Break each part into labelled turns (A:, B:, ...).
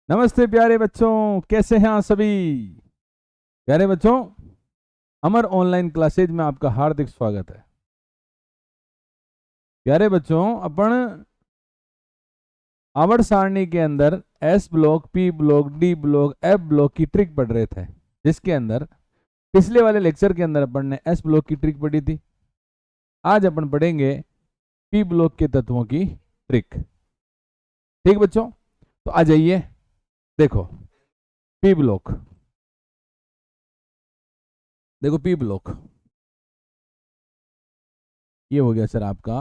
A: नमस्ते प्यारे बच्चों, कैसे हैं आप सभी। प्यारे बच्चों, अमर ऑनलाइन क्लासेज में आपका हार्दिक स्वागत है। प्यारे बच्चों, अपन आवर्त सारणी के अंदर S block, P block, D block, F block की ट्रिक पढ़ रहे थे, जिसके अंदर पिछले वाले लेक्चर के अंदर अपन ने एस ब्लॉक की ट्रिक पढ़ी थी। आज अपन पढ़ेंगे पी ब्लॉक के तत्वों की ट्रिक। ठीक बच्चों, तो आ जाइए। देखो पी ब्लॉक, देखो पी ब्लॉक ये हो गया सर आपका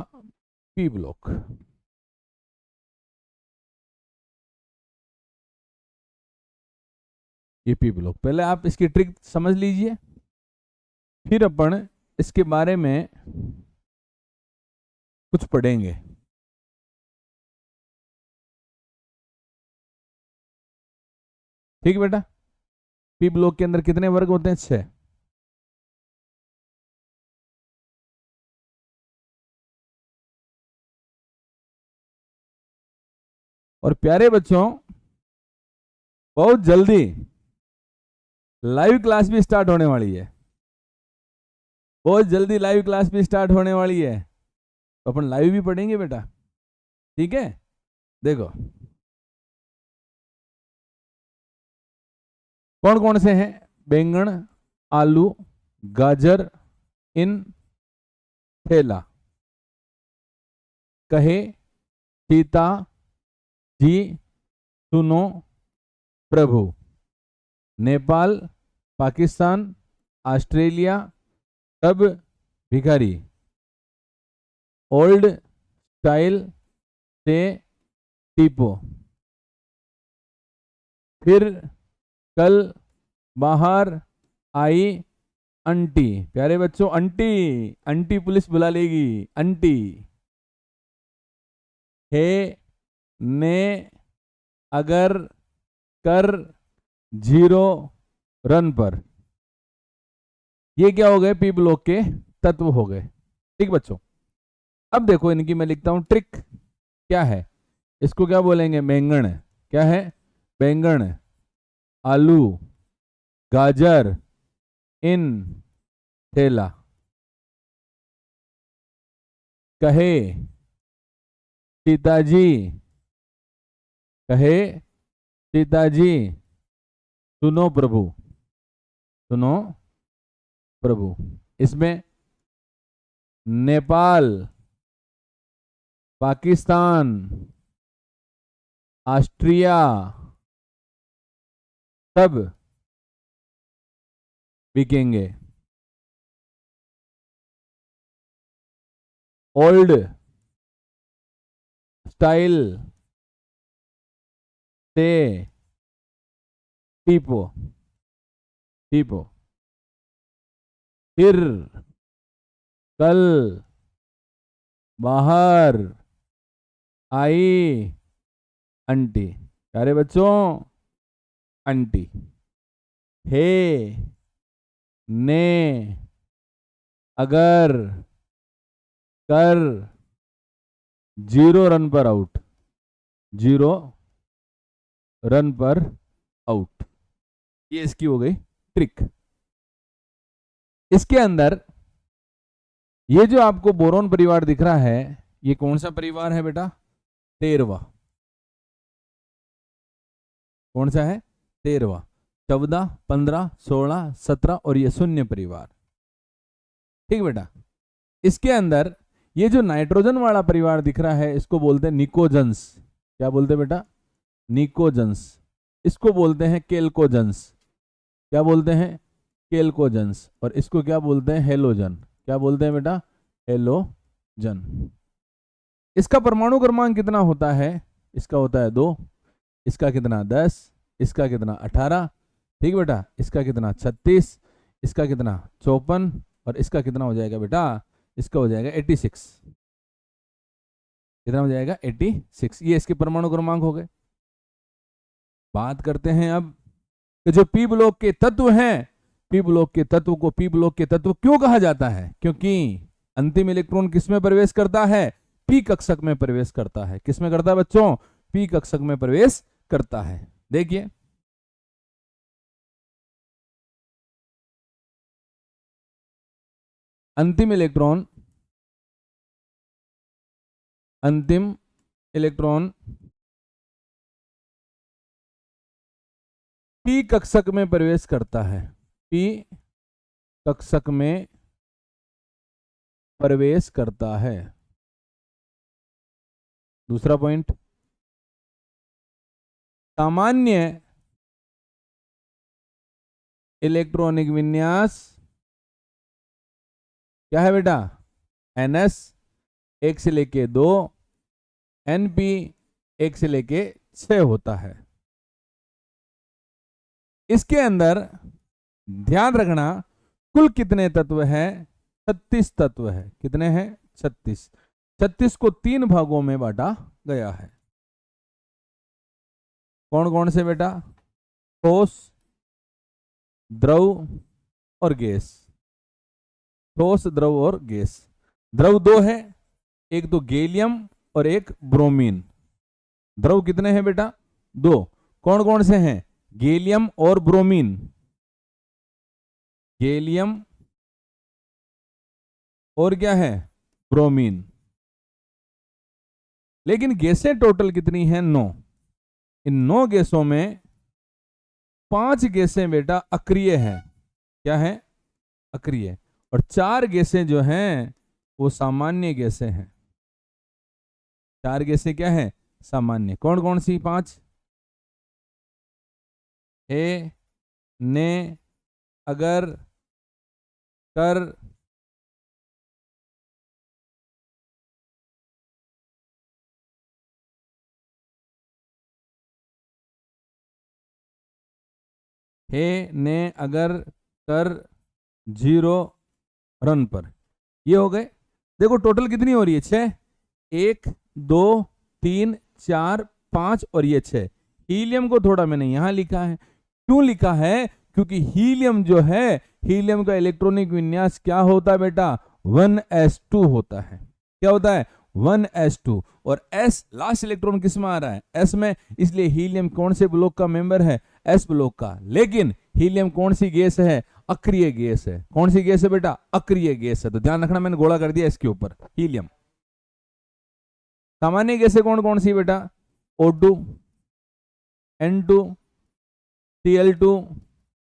A: पी ब्लॉक। ये पी ब्लॉक, पहले आप इसकी ट्रिक समझ लीजिए, फिर अपन इसके बारे में कुछ पढ़ेंगे। ठीक बेटा, पी ब्लॉक के अंदर कितने वर्ग होते हैं? 6। और प्यारे बच्चों, बहुत जल्दी लाइव क्लास भी स्टार्ट होने वाली है। बहुत जल्दी लाइव क्लास भी स्टार्ट होने वाली है, तो अपन लाइव भी पढ़ेंगे बेटा। ठीक है, देखो कौन कौन से हैं? बैंगन, आलू, गाजर, इन, थैला। कहे, सीता जी, सुनो प्रभु। नेपाल, पाकिस्तान, ऑस्ट्रेलिया, तब भिखारी। ओल्ड स्टाइल से टीपो। फिर कल बाहर आई आंटी। प्यारे बच्चों, आंटी आंटी पुलिस बुला लेगी, आंटी। हे ने अगर कर 0 रन पर। ये क्या हो गए? पी ब्लॉक के तत्व हो गए। ठीक बच्चों, अब देखो इनकी मैं लिखता हूं ट्रिक। क्या है? इसको क्या बोलेंगे? बैंगन। क्या है? बैंगन, आलू, गाजर, इन, थैला। कहे सीताजी, कहे सीताजी, सुनो प्रभु, सुनो प्रभु। इसमें नेपाल, पाकिस्तान, ऑस्ट्रिया, सब बिकेंगे। ओल्ड स्टाइल से टीपो, टीपो। फिर कल बाहर आई आंटी। प्यारे बच्चों, आंटी। हे ने अगर कर 0 रन पर आउट, 0 रन पर आउट। ये इसकी हो गई ट्रिक। इसके अंदर ये जो आपको बोरोन परिवार दिख रहा है, ये कौन सा परिवार है बेटा? 13वां। कौन सा है? 13वां। 14, 15, 16, 17 और ये शून्य परिवार। ठीक बेटा, इसके अंदर ये जो नाइट्रोजन वाला परिवार दिख रहा है, इसको बोलते हैं निकोजन्स। क्या बोलते हैं बेटा? निकोजन्स। इसको बोलते हैं केल्कोजन्स। क्या बोलते हैं? केल्कोजन्स। और इसको क्या बोलते हैं? हेलोजन। क्या बोलते हैं बेटा? हेलोजन। इसका परमाणु क्रमांक कितना होता है? इसका होता है 2। इसका कितना? 10। इसका कितना? 18। ठीक बेटा, इसका कितना? 36। इसका कितना? 54। और इसका कितना हो जाएगा बेटा? इसका हो जाएगा 86। कितना हो जाएगा? 86। ये इसके परमाणु क्रमांक हो गए। बात करते हैं अब कि जो पी ब्लॉक के तत्व हैं, पी ब्लॉक के तत्व को पी ब्लॉक के तत्व क्यों कहा जाता है? क्योंकि अंतिम इलेक्ट्रॉन किसमें प्रवेश करता है? पी कक्षक में प्रवेश करता है। किसमें करता है बच्चों? पी कक्षक में प्रवेश करता है। देखिए अंतिम इलेक्ट्रॉन पी कक्षक में प्रवेश करता है, पी कक्षक में प्रवेश करता है। दूसरा पॉइंट, सामान्य इलेक्ट्रॉनिक विन्यास क्या है बेटा, NS 1 से लेके 2, NP 1 से लेके 6 होता है। इसके अंदर ध्यान रखना कुल कितने तत्व हैं, 36 तत्व है। कितने हैं, 36। 36 को 3 भागों में बांटा गया है। कौन कौन से बेटा, ठोस, द्रव और गैस। ठोस, द्रव और गैस। द्रव 2 है, एक तो गैलियम और एक ब्रोमीन। द्रव कितने हैं बेटा, 2। कौन कौन से हैं, गैलियम और ब्रोमीन। गैलियम और क्या है, ब्रोमीन। लेकिन गैसें टोटल कितनी हैं, 9। इन 9 गैसों में 5 गैसें बेटा अक्रिय हैं। क्या है, अक्रिय। और 4 गैसें जो हैं वो सामान्य गैसें हैं। 4 गैसें क्या है, सामान्य। कौन कौन सी 5, ए, ने, अगर, कर, हे, ने, अगर, कर, 0, रन पर। ये हो गए। देखो टोटल कितनी हो रही है, 6। 1 2 3 4 5 और ये 6। हीलियम को थोड़ा मैंने यहां लिखा है। क्यों लिखा है, क्योंकि हीलियम जो है, हीलियम का इलेक्ट्रॉनिक विन्यास क्या होता है बेटा, 1s2 होता है। क्या होता है, 1s2। और s लास्ट इलेक्ट्रॉन किस में आ रहा है, s में, इसलिए हीलियम कौन से ब्लॉक का मेंबर है, s ब्लॉक का। लेकिन हीलियम कौन सी गैस है, अक्रिय गैस है। कौन सी गैस है बेटा, अक्रिय गैस है। तो ध्यान रखना, मैंने गोला कर दिया इसके ऊपर, हीलियम। सामान्य गैसें कौन कौन सी बेटा, O2, N2, Cl2,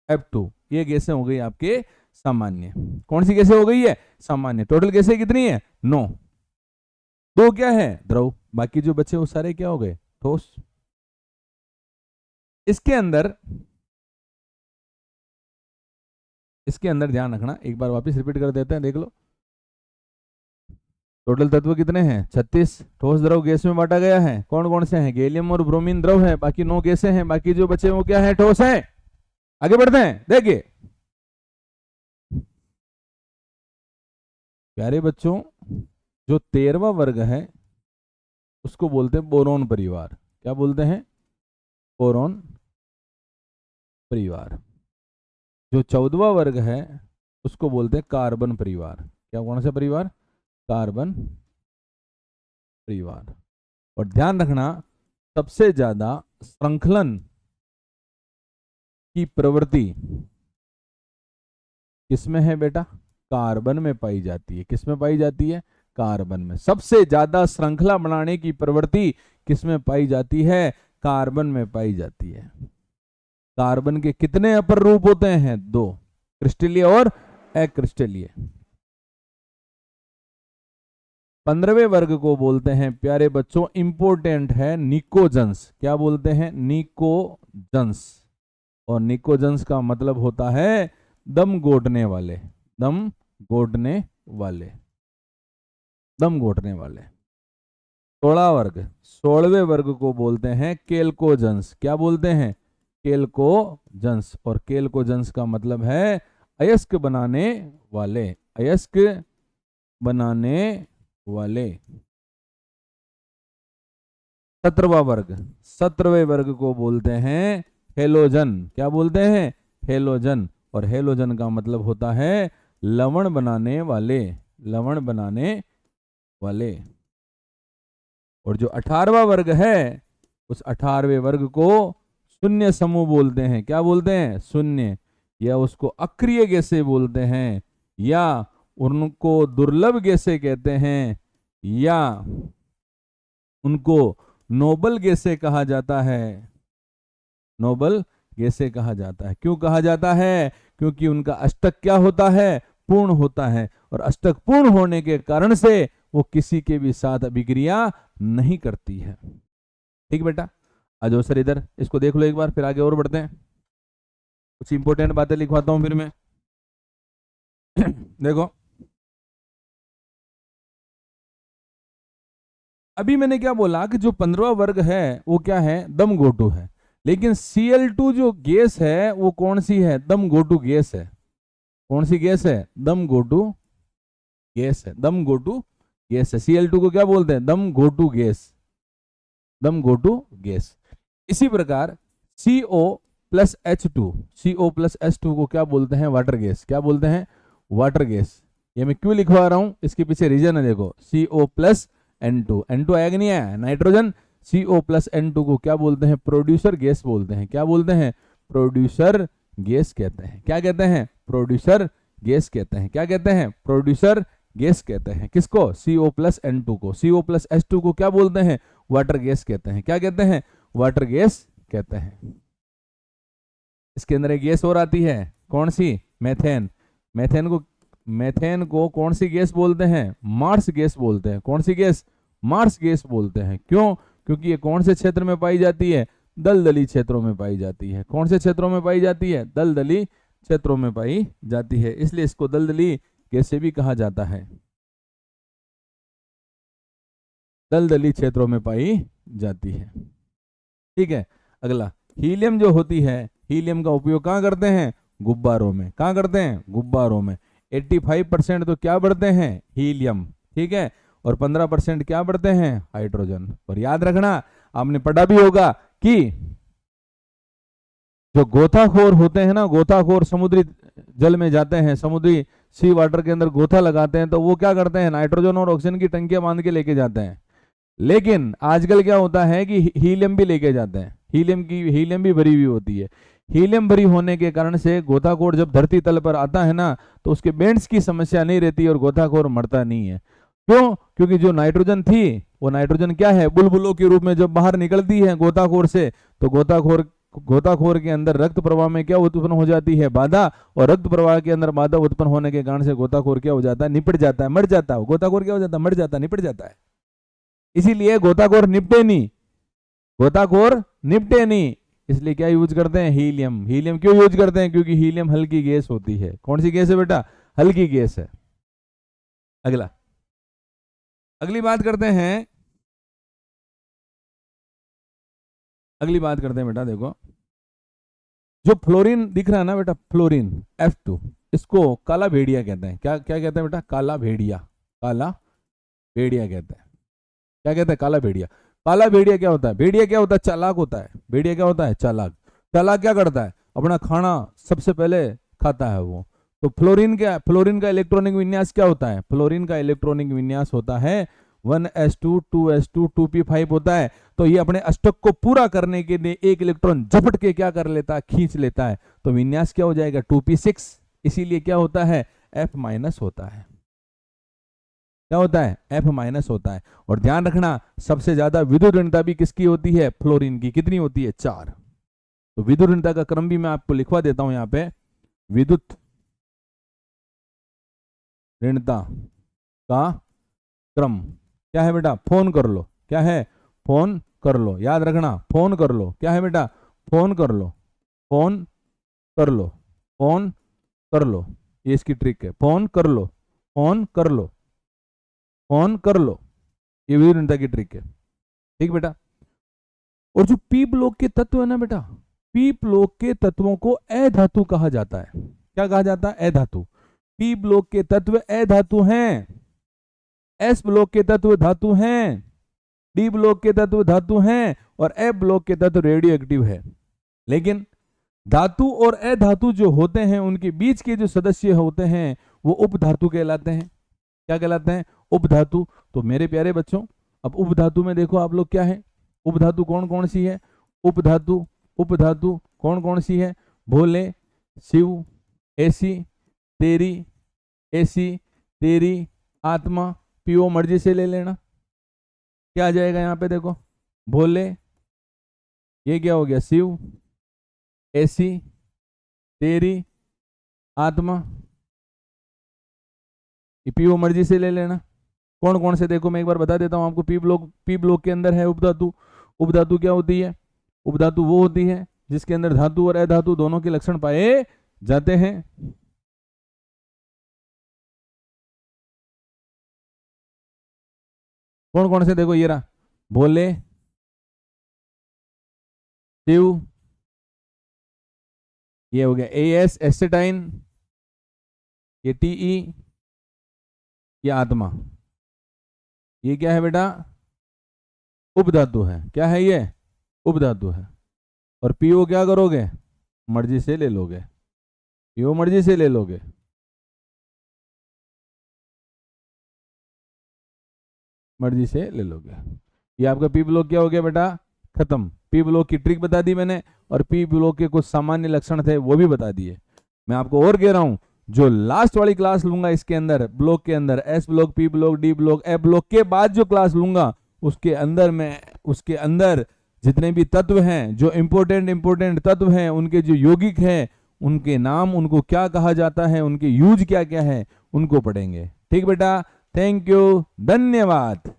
A: F2। ये गैसें हो गई आपके सामान्य। कौन सी गैसें हो गई है, सामान्य। टोटल गैसें कितनी है, 9। 2 क्या है, द्रव। बाकी जो बचे वो सारे क्या हो गए, ठोस। इसके अंदर ध्यान रखना, एक बार वापस रिपीट कर देते हैं, देख लो। टोटल तत्व कितने हैं, 36। ठोस, द्रव, गैस में बांटा गया है। कौन कौन से हैं, गैलियम और ब्रोमीन द्रव है, बाकी 9 गैसें हैं। बाकी जो बचे वो क्या है, ठोस है। आगे बढ़ते हैं, देखिए प्यारे बच्चों, जो 13वां वर्ग है उसको बोलते हैं बोरोन परिवार। क्या बोलते हैं, बोरोन परिवार। जो 14वां वर्ग है उसको बोलते हैं कार्बन परिवार। क्या, कौन सा परिवार, कार्बन परिवार। और ध्यान रखना, सबसे ज्यादा श्रृंखलन की प्रवृत्ति किसमें है बेटा, कार्बन में पाई जाती है। किसमें पाई जाती है, कार्बन में। सबसे ज्यादा श्रृंखला बनाने की प्रवृत्ति किसमें पाई जाती है, कार्बन में पाई जाती है। कार्बन के कितने अपर रूप होते हैं, 2, क्रिस्टलीय और अक्रिस्टलीय। 15वें वर्ग को बोलते हैं प्यारे बच्चों, इंपोर्टेंट है, निकोजन्स। क्या बोलते हैं, निकोजन्स। और निकोजन्स का मतलब होता है दम घोटने वाले, दम घोटने वाले, दम घोटने वाले। 16वें वर्ग को बोलते हैं केल्कोजन्स। क्या बोलते हैं, केल्कोजन्स। और केल्कोजन्स का मतलब है अयस्क बनाने वाले, अयस्क बनाने वाले। 17वें वर्ग को बोलते हैं हेलोजन। क्या बोलते हैं, हेलोजन। और हेलोजन का मतलब होता है लवण बनाने वाले, लवण बनाने वाले। और जो 18वां वर्ग है, उस 18वें वर्ग को शून्य समूह बोलते हैं। क्या बोलते हैं? शून्य। या उसको अक्रिय गैसें बोलते हैं, या उनको दुर्लभ गैसें कहते हैं, या उनको नोबल गैसें कहा जाता है। नोबल गैसें कहा जाता है। क्यों कहा जाता है? क्योंकि उनका अष्टक क्या होता है? पूर्ण होता है, और अष्टक पूर्ण होने के कारण से वो किसी के भी साथ अभिक्रिया नहीं करती है। ठीक बेटा, आ जाओ सर इधर, इसको देख लो एक बार, फिर आगे और बढ़ते हैं। कुछ इंपॉर्टेंट बातें लिखवाता हूं फिर मैं। देखो, अभी मैंने क्या बोला कि जो 15वां वर्ग है वो क्या है? दम गोटू है। लेकिन Cl2 जो गैस है वो कौन सी है? दम गोटू गैस है। कौन सी गैस है? दम गोटू गैस है। दम गोटू गैस है। Cl2 को क्या बोलते हैं? दम गोटू गैस। दम गोटू गैस। इसी प्रकार CO plus H2, CO plus H2 को क्या बोलते हैं? Water gas. क्या बोलते हैं? Water gas. ये मैं क्यों लिखवा रहा हूं, इसके पीछे रीजन है। देखो, CO प्लस N2, N2 आया कि नहीं आया? नाइट्रोजन। CO प्लस N2 को क्या बोलते हैं? प्रोड्यूसर गैस बोलते हैं। क्या बोलते हैं? प्रोड्यूसर गैस कहते हैं। क्या कहते हैं? प्रोड्यूसर गैस कहते हैं। क्या कहते हैं? प्रोड्यूसर गैस कहते हैं। किसको? CO प्लस N2 को। CO प्लस H2 को क्या बोलते हैं? वाटर गैस कहते हैं। क्या कहते हैं? वाटर गैस कहते हैं। इसके अंदर एक गैस और आती है, कौन सी? मेथेन। मेथेन को कौन सी गैस बोलते हैं? मार्स गैस बोलते हैं। कौन सी गैस? मार्स गैस बोलते हैं। क्यों? क्योंकि ये कौन से क्षेत्र में पाई जाती है? दलदली क्षेत्रों में पाई जाती है। कौन से क्षेत्रों में पाई जाती है? दलदली क्षेत्रों में पाई जाती है, इसलिए इसको दलदली गैस भी कहा जाता है। दलदली क्षेत्रों में पाई जाती है। ठीक है, अगला हीलियम जो होती है, हीलियम का उपयोग कहाँ करते हैं? गुब्बारों में। कहाँ करते हैं? गुब्बारों में। 85% तो क्या बढ़ते हैं? हीलियम। ठीक है, और 15% क्या बढ़ते हैं? हाइड्रोजन। और याद रखना, आपने पढ़ा भी होगा कि जो गोताखोर होते हैं ना, गोताखोर समुद्री जल में जाते हैं, समुद्री सी वाटर के अंदर गोता लगाते हैं, तो वो क्या करते हैं? नाइट्रोजन और ऑक्सीजन की टंकियां बांध के लेके जाते हैं। लेकिन आजकल क्या होता है कि हीलियम भी लेके जाते हैं। हीलियम भी भरी हुई होती है। हीलियम भरी होने के कारण से गोताखोर जब धरती तल पर आता है ना, तो उसके बेंड्स की समस्या नहीं रहती और गोताखोर मरता नहीं है। क्यों? क्योंकि जो नाइट्रोजन थी, वो नाइट्रोजन क्या है? बुलबुलों के रूप में जब बाहर निकलती है गोताखोर से, तो गोताखोर के अंदर रक्त प्रवाह में क्या उत्पन्न हो जाती है? बाधा। और रक्त प्रवाह के अंदर बाधा उत्पन्न होने के कारण से गोताखोर क्या हो जाता है? निपट जाता है, मर जाता है। गोताखोर क्या हो जाता है? मर जाता है, निपट जाता है। इसीलिए गोताखोर निपटे नहीं, गोताखोर निपटे नहीं, इसलिए क्या यूज करते हैं? हीलियम। हीलियम क्यों यूज करते हैं? क्योंकि हीलियम हल्की गैस होती है। कौन सी गैस है बेटा? हल्की गैस है। अगला, अगली बात करते हैं बेटा। देखो, जो फ्लोरीन दिख रहा है ना बेटा, फ्लोरीन F2, इसको काला भेड़िया कहते हैं। क्या क्या कहते हैं बेटा? काला भेड़िया। काला भेड़िया कहते हैं। क्या कहते हैं? काला भेड़िया। काला भेड़िया क्या होता है? भेड़िया क्या होता है? चालाक होता है। भेड़िया क्या होता है? चालाक। चालाक क्या करता है? अपना खाना सबसे पहले खाता है वो। तो फ्लोरीन का इलेक्ट्रॉनिक विन्यास क्या होता है? फ्लोरीन का इलेक्ट्रॉनिक विन्यास होता है 1s2 2s2 2p5 होता है। तो ये अपने अष्टक को पूरा करने के लिए एक इलेक्ट्रॉन झपट के क्या कर लेता है? खींच लेता है। तो विन्यास क्या हो जाएगा? 2p6। इसीलिए क्या होता है? F- होता है। क्या होता है? F- होता है। और ध्यान रखना, सबसे ज्यादा विद्युत ऋणता भी किसकी होती है? फ्लोरीन की। कितनी होती है? 4। तो विद्युत ऋणता का क्रम भी मैं आपको लिखवा देता हूं यहाँ पे। विद्युत ऋणता का क्रम क्या है बेटा? फोन कर लो। क्या है? फोन कर लो। याद रखना, फोन कर लो। क्या है बेटा? फोन कर लो। फोन कर लो। फोन कर लो। ये इसकी ट्रिक है। फोन कर लो, फोन कर लो, फोन कर लो। ये विद्युत ऋणता की ट्रिक है। ठीक बेटा। और जो पी ब्लॉक के तत्व है ना बेटा, पी ब्लॉक के तत्वों को अधातु कहा जाता है। क्या कहा जाता है? अधातु। पी ब्लॉक के तत्व अधातु हैं। एस ब्लॉक के तत्व धातु हैं। डी ब्लॉक के तत्व धातु हैं। और एफ ब्लॉक के तत्व रेडियो एक्टिव है। लेकिन धातु और अधातु जो होते हैं, उनके बीच के जो सदस्य होते हैं वो उपधातु कहलाते हैं। क्या कहलाते हैं? उपधातु। तो मेरे प्यारे बच्चों, अब उपधातु में देखो आप लोग क्या है, उपधातु कौन कौन सी है? उपधातु उपधातु कौन कौन सी है? भोले, शिव, ऐसी, तेरी, ऐसी, तेरी, आत्मा। पीओ मर्जी से ले लेना। क्या आ जाएगा यहाँ पे? देखो, भोले, ये क्या हो गया? शिव, ऐसी, तेरी, आत्मा। ये पीओ मर्जी से ले लेना। कौन कौन से? देखो मैं एक बार बता देता हूं आपको। पी ब्लॉक के अंदर है उपधातु। उपधातु क्या होती है? उपधातु वो होती है जिसके अंदर धातु और अधातु दोनों के लक्षण पाए जाते हैं। कौन कौन से? देखो ये रहा, भोले, शिव, ये हो गया एस एस्टेटाइन, ये टीई, ये आत्मा। ये क्या है बेटा? उपधातु है। क्या है ये? उपधातु है। और पीओ क्या करोगे? मर्जी से ले लोगे। पीओ मर्जी से ले लोगे। मर्जी से ले लोगे। ये आपका पी ब्लॉक क्या हो गया बेटा? खत्म। पी ब्लॉक की ट्रिक बता दी मैंने, और पी ब्लॉक के कुछ सामान्य लक्षण थे वो भी बता दिए। मैं आपको और कह रहा हूं, जो लास्ट वाली क्लास लूंगा इसके अंदर, ब्लॉक के अंदर, S block, P block, D block, A block के बाद जो क्लास लूंगा उसके अंदर मैं उसके अंदर जितने भी तत्व हैं, जो इंपॉर्टेंट तत्व हैं, उनके जो यौगिक हैं, उनके नाम, उनको क्या कहा जाता है, उनके यूज क्या क्या है, उनको पढ़ेंगे। ठीक बेटा, थैंक यू, धन्यवाद।